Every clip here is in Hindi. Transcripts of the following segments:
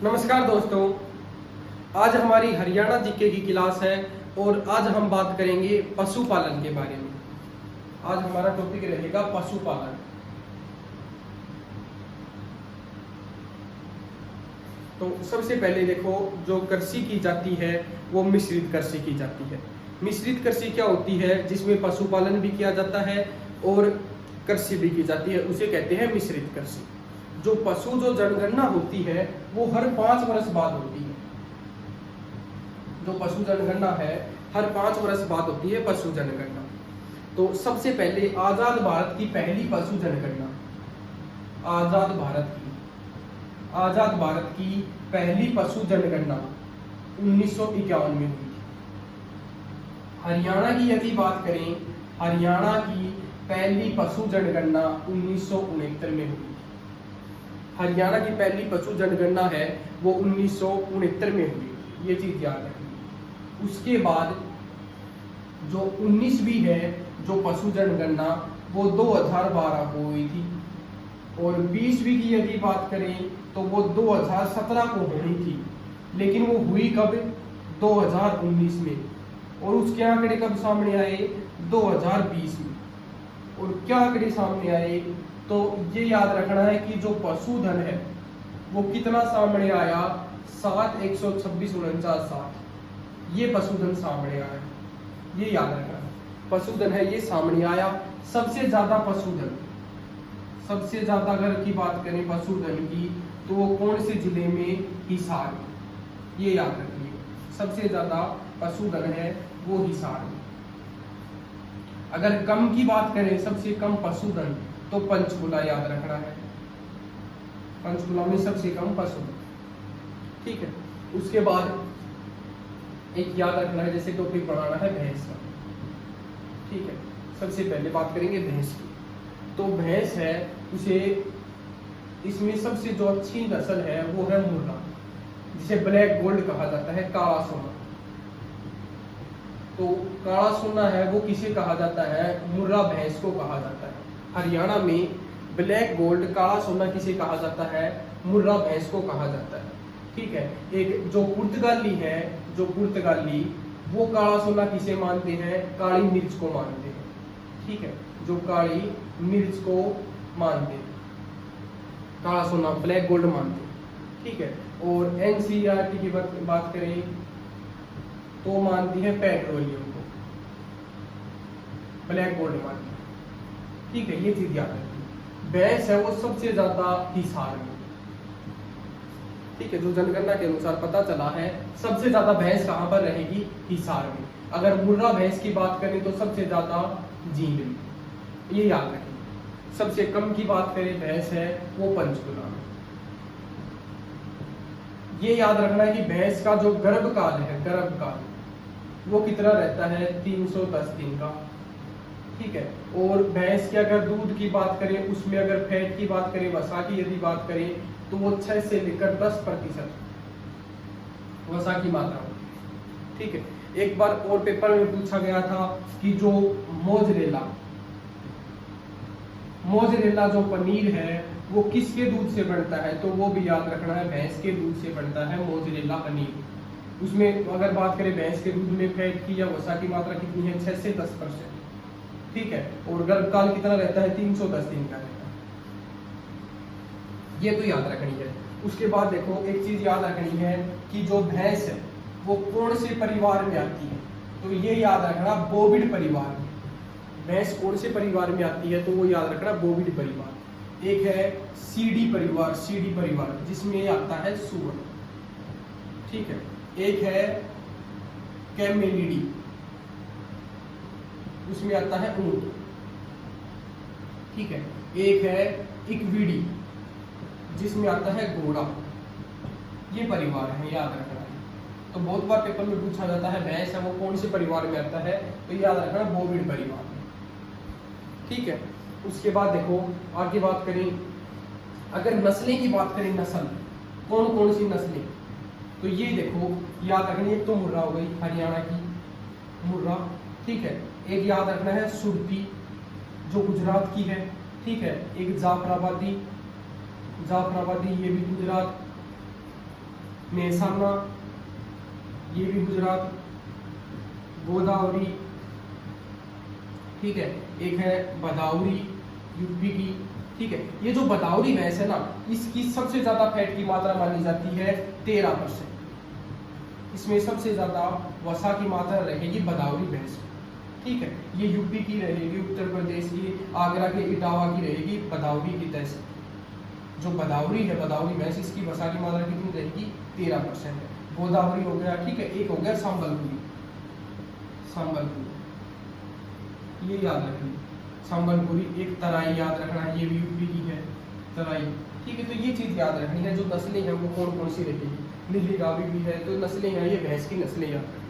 नमस्कार दोस्तों, आज हमारी हरियाणा जीके की क्लास है और आज हम बात करेंगे पशुपालन के बारे में। आज हमारा टॉपिक रहेगा पशुपालन। तो सबसे पहले देखो, जो कृषि की जाती है वो मिश्रित कृषि की जाती है। मिश्रित कृषि क्या होती है? जिसमें पशुपालन भी किया जाता है और कृषि भी की जाती है, उसे कहते हैं मिश्रित कृषि। जो जनगणना होती है वो हर 5 वर्ष बाद होती है। जो पशु जनगणना है हर 5 वर्ष बाद होती है पशु जनगणना। तो सबसे पहले आजाद भारत की पहली पशु जनगणना, आजाद भारत की पहली पशु जनगणना 1951 में हुई थी। हरियाणा की यदि बात करें, हरियाणा की पहली पशु जनगणना 1969 में हुई। हरियाणा की पहली पशु जनगणना है वो 1969 में हुई, ये चीज याद रखिए। उसके बाद जो 19वीं है जो पशु जनगणना वो 2012 को हुई थी और 20वीं की यदि बात करें तो वो 2017 को होनी थी, लेकिन वो हुई कब? 2019 में। और उसके आंकड़े कब सामने आए? 2020 में। और क्या आंकड़े सामने आए? तो ये याद रखना है कि जो पशुधन है वो कितना सामने आया? 7, 126, 49, 60। ये पशुधन सामने आया, ये याद रखना है। पशुधन है ये सामने आया। सबसे ज्यादा पशुधन, सबसे ज्यादा अगर की बात करें पशुधन की तो वो कौन से जिले में? हिसार में, ये याद रखिए। सबसे ज्यादा पशुधन है वो हिसार में। अगर कम की बात करें, सबसे कम पशुधन, तो पंचकुला याद रखना है। पंचकुला में सबसे कम पशुधन, ठीक है। उसके बाद एक याद रखना है, जैसे टॉपिक पढ़ाना है भैंस का, ठीक है। सबसे पहले बात करेंगे भैंस की। तो भैंस है उसे, इसमें सबसे जो अच्छी नस्ल है वो है मुर्रा, जिसे ब्लैक गोल्ड कहा जाता है, काला सोना। तो काला सोना है वो किसे कहा जाता है? मुर्रा भैंस को कहा जाता है। हरियाणा में ब्लैक गोल्ड, काला सोना किसे कहा जाता है? मुर्रा भैंस को कहा जाता है, ठीक है। एक जो पुर्तगाली है, जो पुर्तगाली, वो काला सोना किसे मानते हैं? काली मिर्च को मानते हैं, ठीक है। जो काली मिर्च को मानते हैं, काला सोना ब्लैक गोल्ड मानते हैं, ठीक है। और एनसीईआरटी की बात करें तो मानती है पेट्रोलियम को, ब्लैक गोल्ड मानती है, ठीक है। ये चीज याद रखिए। भैंस है वो सबसे ज्यादा हिसार में, ठीक है। जो जनगणना के अनुसार पता चला है सबसे ज्यादा भैंस कहां पर रहेगी? हिसार में। अगर मुर्रा भैंस की बात करें तो सबसे ज्यादा जींद में, ये याद रखिए। सबसे कम की बात करें भैंस है वो पंचकुला में। ये याद रखना है कि भैंस का जो गर्भकाल है, गर्भकाल वो कितना रहता है? 310 दिन का, ठीक है। और भैंस के अगर दूध की बात करें, उसमें अगर फैट की बात करें, वसा की यदि बात करें तो वो 6 से लेकर 10% वसा की मात्रा होती है, ठीक है। एक बार और पेपर में पूछा गया था कि जो मोजरेला जो पनीर है वो किसके दूध से बनता है? तो वो भी याद रखना है, भैंस के दूध से बनता है मोजरेला पनीर। उसमें अगर बात करें भैंस के दूध में फैट की या वसा की मात्रा कितनी है? 6 से 10%, ठीक है। और गर्भकाल कितना रहता है? 310 दिन का रहता है, ये तो याद रखनी है। उसके बाद देखो, एक चीज याद रखनी है कि जो भैंस है वो कौन से परिवार में आती है? तो ये याद रखना, बोविड परिवार में। भैंस कौन से परिवार में आती है? तो वो याद रखना बोविड परिवार। एक है सीडी परिवार जिसमें आता है सूअर, ठीक है। एक है कैमेलिडी, उसमें आता है ऊंट, ठीक है। एक है इक्विडी जिसमें आता है घोड़ा। ये परिवार है, याद रखना है। तो बहुत बार पेपर में पूछा जाता है भैंस है वो कौन से परिवार में आता है? तो याद रखना बोविड परिवार में, ठीक है। उसके बाद देखो आगे बात करें, अगर नस्लें की बात करें, नस्ल कौन कौन सी नस्लें? तो ये देखो याद रखनी, एक तो मुर्रा हो गई, हरियाणा की मुर्रा, ठीक है। एक याद रखना है सुरती जो गुजरात की है, ठीक है। एक जाफराबादी, ये भी गुजरात, मेहसाना, ये भी गुजरात, गोदावरी, ठीक है, एक है भदावरी यूपी की, ठीक है। ये जो भदावरी भैंस है ना, इसकी सबसे ज्यादा फैट की मात्रा मानी जाती है 13%। इसमें सबसे ज्यादा वसा की मात्रा रहेगी भदावरी भैंस, ठीक है। ये यूपी की रहेगी, उत्तर प्रदेश की, आगरा के इटावा की रहेगी भदावरी की तहसील। जो भदावरी है, भदावरी भैंस, इसकी वसा की मात्रा कितनी रहेगी? 13% है। गोदावरी हो गया, ठीक है। एक हो गया संबलपुरी, संबलपुरी, ये याद रखना। संबलपुरी, एक तराई याद रखना है, ये भी यूपी की है तराई, ठीक है। तो ये चीज याद रखनी है। जो नस्लें हैं वो कौन कौन सी रहेगी? नीली गावी भी है, तो नस्लें हैं, ये भैंस की नस्लें याद रखनी,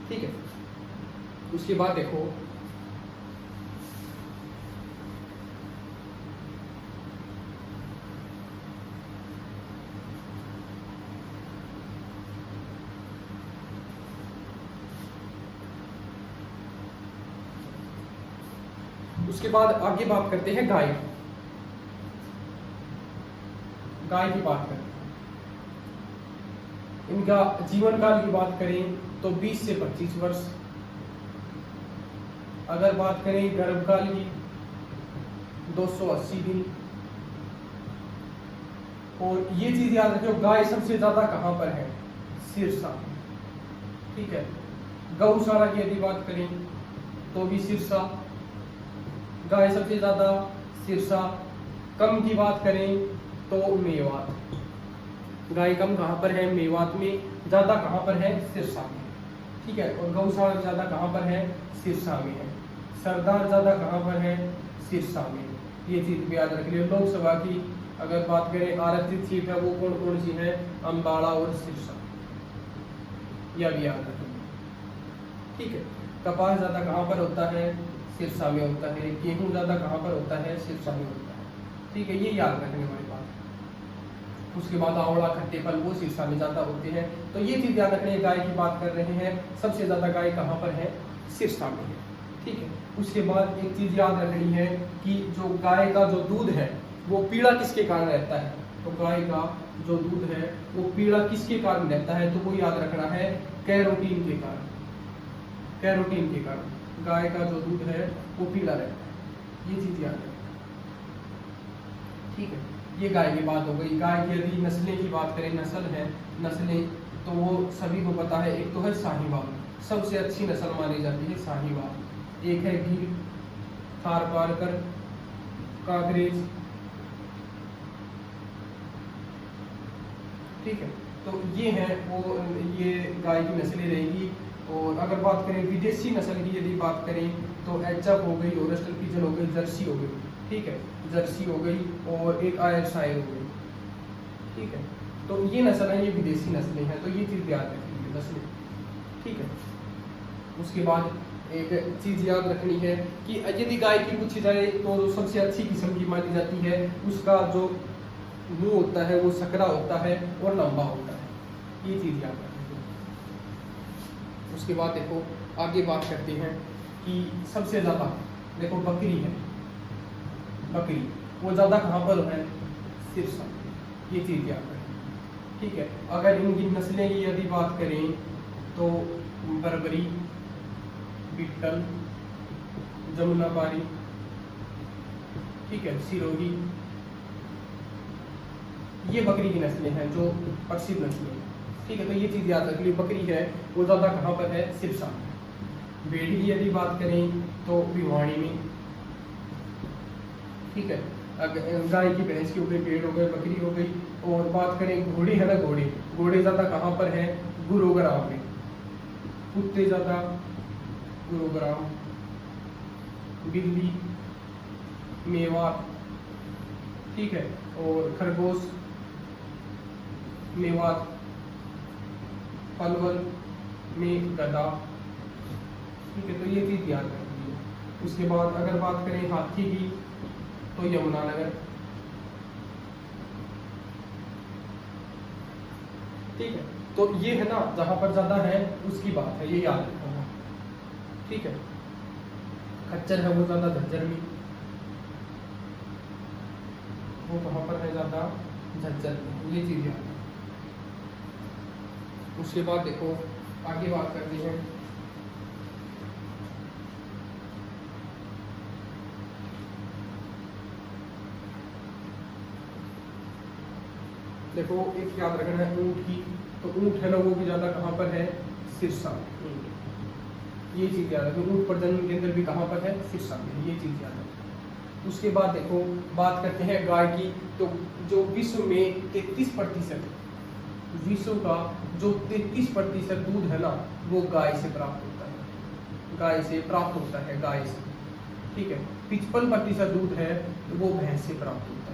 ठीक है। उसके बाद देखो उसके बाद आगे बात करते हैं गाय की। गाय की बात करें, इनका जीवन काल की बात करें तो 20 से 25 वर्ष। अगर बात करें गर्भकाल की, 280 दिन। और ये चीज याद रखो, गाय सबसे ज्यादा कहां पर है? सिरसा, ठीक है। गौशाला की यदि बात करें तो भी सिरसा, गाय सबसे ज्यादा सिरसा। कम की बात करें तो मेवात, गाय कम कहां पर है? मेवात में। ज्यादा कहां पर है? सिरसा में, ठीक है। और गौशाला ज्यादा कहां पर है? सिरसा में है। सरदार ज्यादा कहां पर है? सिरसा में। ये चीज भी याद रख लियो। लोकसभा की अगर बात करें आरक्षित सीट है, वो कौन कौन सी है? अम्बाड़ा और सिरसा, यह भी याद रखिए, ठीक है। कपास ज्यादा कहां पर होता है? सिरसा में होता है। गेहूं ज्यादा कहां पर होता है? सिरसा में होता है, ठीक है। ये याद रखने वाली बात। उसके बाद आंवला, खट्टे फल, वो सिरसा में ज्यादा होते हैं। तो ये चीज याद रखनी है। गाय की बात कर रहे हैं, सबसे ज्यादा गाय कहां पर है? सिरसा में है, ठीक है। उसके बाद एक चीज याद रखनी है कि जो गाय का जो दूध है वो पीला किसके कारण रहता है? तो गाय का जो दूध है वो पीला किसके कारण रहता है? तो वो याद रखना है कैरोटीन के कारण, कैरोटीन के कारण गाय का जो दूध है वो पीला रहता है। ये चीज याद रखना, ठीक है। ये गाय की बात हो गई। गाय की यदि नस्लें की बात करें, नस्ल है, नस्लें तो वो सभी को पता है। एक तो है साहिवाल, सबसे अच्छी नस्ल मानी जाती है साहिवाल। एक है गिर, थारपारकर, कांकरेज, ठीक है। तो ये है वो, ये गाय की नस्लें रहेगी। और अगर बात करें विदेशी नस्ल की यदि बात करें तो एचएफ हो गई, ओरस्टल पिजन हो गई, जर्सी हो गई, ठीक है। जर्सी हो गई और एक आयरशायर हो गई, ठीक है। तो ये नस्ल है, ये विदेशी नस्लें हैं। तो ये चीज याद रखिए, नस्लें, ठीक है। उसके बाद एक चीज याद रखनी है कि यदि गाय की पूछी जाए तो सबसे अच्छी किस्म की मानी जाती है, उसका जो मुंह होता है वो सकरा होता है और लंबा होता है। ये चीज याद रखनी है। उसके बाद देखो आगे बात करते हैं कि सबसे ज्यादा देखो बकरी है, बकरी वो ज्यादा कहाँ पर है? सिरसा। ये चीज याद रखें, ठीक है। अगर इनकी नस्लें की यदि बात करें तो बरबरी, बिट्टल, जमुनापारी, ठीक है, सिरोही, ये बकरी की नस्लें हैं जो प्रसिद्ध नस्लें हैं, ठीक है। तो ये चीज याद रख ली, बकरी है वो ज्यादा कहाँ पर है? सिरसा। भेड़ी की यदि बात करें तो भिवाड़ी में, ठीक है। अगर गाय की, भैंस की हो गई, भेड़ हो गई, बकरी हो गई। और बात करें घोड़ी है ना, घोड़े, घोड़े ज्यादा कहाँ पर है? गुरुग्राम में। कुत्ते ज्यादा गुरुग्राम, बिल्ली मेवात, ठीक है। और खरगोश मेवात, पलवल में गधा, ठीक है। तो ये चीज याद रखनी है। उसके बाद अगर बात करें हाथी की तो यमुनानगर, ठीक है। तो ये है ना, जहां पर ज्यादा है उसकी बात है, ये याद रखना, ठीक है। खच्चर है वो ज्यादा झज्जर में, वो कहां पर है? ज्यादा झज्जर में। ये चीज याद है। उसके बाद देखो आगे बात करते हैं। देखो एक याद रखना है ऊँट की, तो ऊँट है ना वो भी ज़्यादा कहाँ पर है, सिरसा में। ये चीज़ याद रखो, ऊँट प्रजनन केंद्र भी कहाँ पर है, सिरसा में, ये चीज़ याद रखो। उसके बाद देखो बात करते हैं गाय की, तो जो विश्व में 33%, विश्व का जो 33% दूध है ना वो गाय से प्राप्त होता है, गाय से प्राप्त होता है, गाय से, ठीक है। 55% दूध है तो वो भैंस से प्राप्त होता है,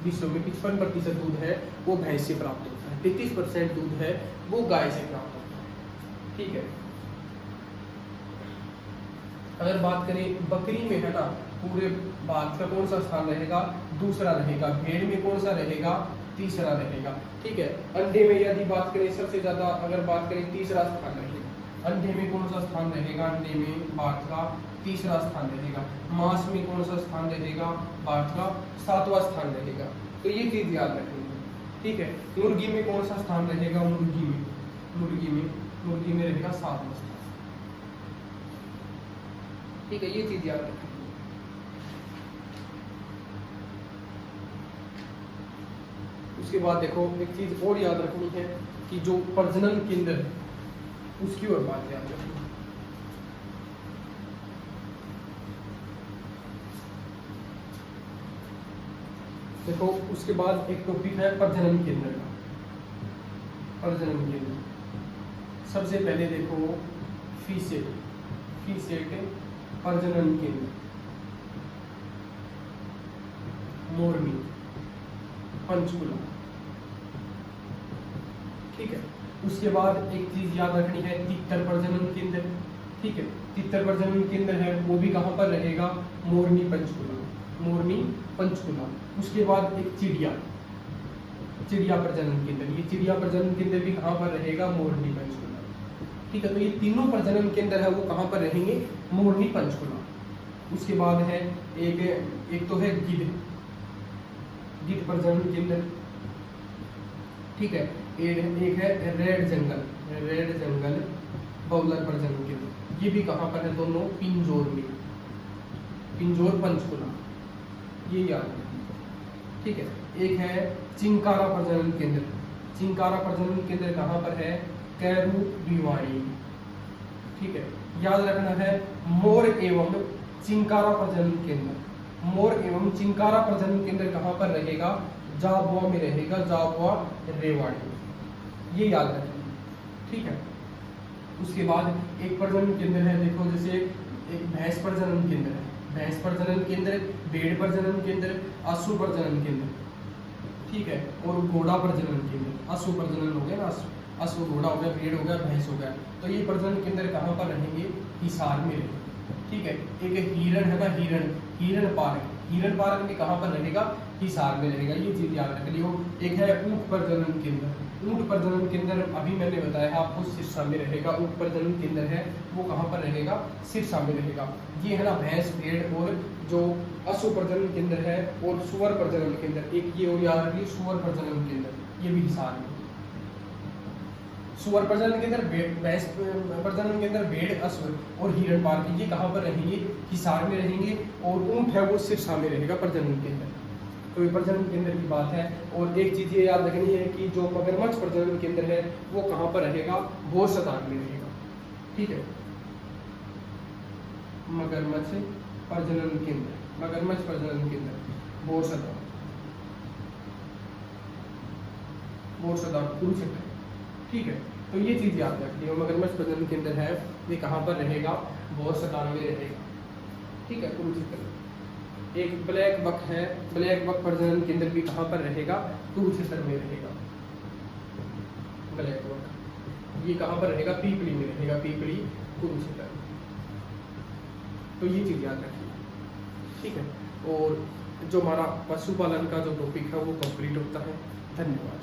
विश्व में 55% दूध है वो भैंस से प्राप्त होता है, 33% दूध है वो गाय से प्राप्त होता है, ठीक है। अगर बात करें बकरी में है ना, पूरे भारत का कौन सा स्थान रहेगा, दूसरा रहेगा। भेड़ में कौन सा रहेगा, तीसरा रहेगा, ठीक है। अंडे में यदि बात करें सबसे ज्यादा, अगर बात करें तीसरा स्थान रहेगा। अंडे में कौन सा स्थान रहेगा, अंडे में भारत का तीसरा स्थान रहेगा। मांस में कौन सा स्थान रहेगा, भारत का 7वां स्थान रहेगा। तो ये चीज याद रखेंगे, ठीक है। मुर्गी में कौन सा स्थान रहेगा, मुर्गी में रहेगा 7वां स्थान, ठीक है। ये चीज याद रखेंगे। उसके बाद देखो एक चीज और याद रखनी है कि जो प्रजनन केंद्र है उसकी और बात याद रखनी है। देखो उसके बाद एक टॉपिक है प्रजनन केंद्र का। प्रजनन केंद्र सबसे पहले देखो फीसेट प्रजनन केंद्र, मोरनी, पंचकुला, ठीक है। उसके बाद एक चीज याद रखनी है तितर प्रजनन केंद्र, ठीक है। तितर प्रजनन केंद्र है वो भी कहाँ पर रहेगा, मोरनी पंचकुला। उसके बाद एक चिड़िया प्रजनन केंद्र, ये चिड़िया प्रजनन केंद्र भी कहाँ पर रहेगा, मोरनी पंचकुला, ठीक है। तो ये तीनों प्रजनन केंद्र है वो कहाँ पर रहेंगे, मोरनी पंचकुला। उसके बाद है एक तो है गिद्ध प्रजनन केंद्र, ठीक है। एक है रेड जंगल बगुला प्रजनन केंद्र, ये भी कहाँ पर है, दोनों पिंजौर पंचकुला, ये याद रखिए, ठीक है। एक है चिंकारा प्रजनन केंद्र कहाँ पर है, कैरू भिवाड़ी, ठीक है। याद रखना है मोर एवं चिंकारा प्रजनन केंद्र कहाँ पर रहेगा, झाबुआ में रहेगा, झाबुआ रेवाड़ी, ये याद रखना, ठीक है। उसके बाद एक प्रजनन केंद्र है, देखो जैसे एक भैंस प्रजनन केंद्र, भेड़ प्रजनन केंद्र, अश्व प्रजनन केंद्र, ठीक है। और घोड़ा प्रजनन केंद्र, अश्व प्रजनन हो गया ना, अश्व घोड़ा हो गया, भेड़ हो गया, भैंस हो गया। तो ये प्रजनन केंद्र कहाँ पर रहेंगे, हिसार में रहेंगे, ठीक है। एक हिरण है ना, हिरण पार्क में कहाँ पर रहेगा, हिसार में रहेगा, ये चीज याद रख लियो। एक है ऊंट प्रजनन केंद्र, अभी मैंने बताया आपको सिरसा में रहेगा। ऊंट प्रजनन केंद्र है वो कहाँ पर रहेगा, सिरसा में रहेगा। ये है ना भैंस, भेड़, और जो अश्व प्रजनन केंद्र है और सुअर प्रजनन केंद्र, एक ये और याद रखिए सुअर प्रजनन केंद्र, ये भी हिसार में। सुअर प्रजनन केंद्र, भैंस प्रजनन केंद्र, भेड़, अश्व और हिरण पार्क, ये कहाँ पर रहेंगे, हिसार में रहेंगे। और ऊंट है वो सिरसा में रहेगा प्रजनन केंद्र। तो ये प्रजनन केंद्र की बात है। और एक चीज ये याद रखनी है कि जो मगरमच्छ प्रजनन केंद्र है वो कहाँ पर रहेगा, भोरसदान में रहेगा, ठीक है। मगरमच्छ प्रजनन केंद्र भोरसदान कुरुक्षेत्र, ठीक है। तो ये चीज याद रखिए, मगरमच्छ प्रजनन केंद्र है ये कहाँ पर रहेगा, भोरसदान में रहेगा, ठीक है, कुरुक्षेत्र। एक ब्लैक बक प्रजनन केंद्र भी कहाँ पर रहेगा, कुरुक्षेत्र में रहेगा। ब्लैक बक ये कहाँ पर रहेगा, पीपली में रहेगा, पीपली कुरुक्षेत्र। तो ये चीज याद रखिए, ठीक है। और जो हमारा पशुपालन का जो टॉपिक है वो कंप्लीट होता है। धन्यवाद।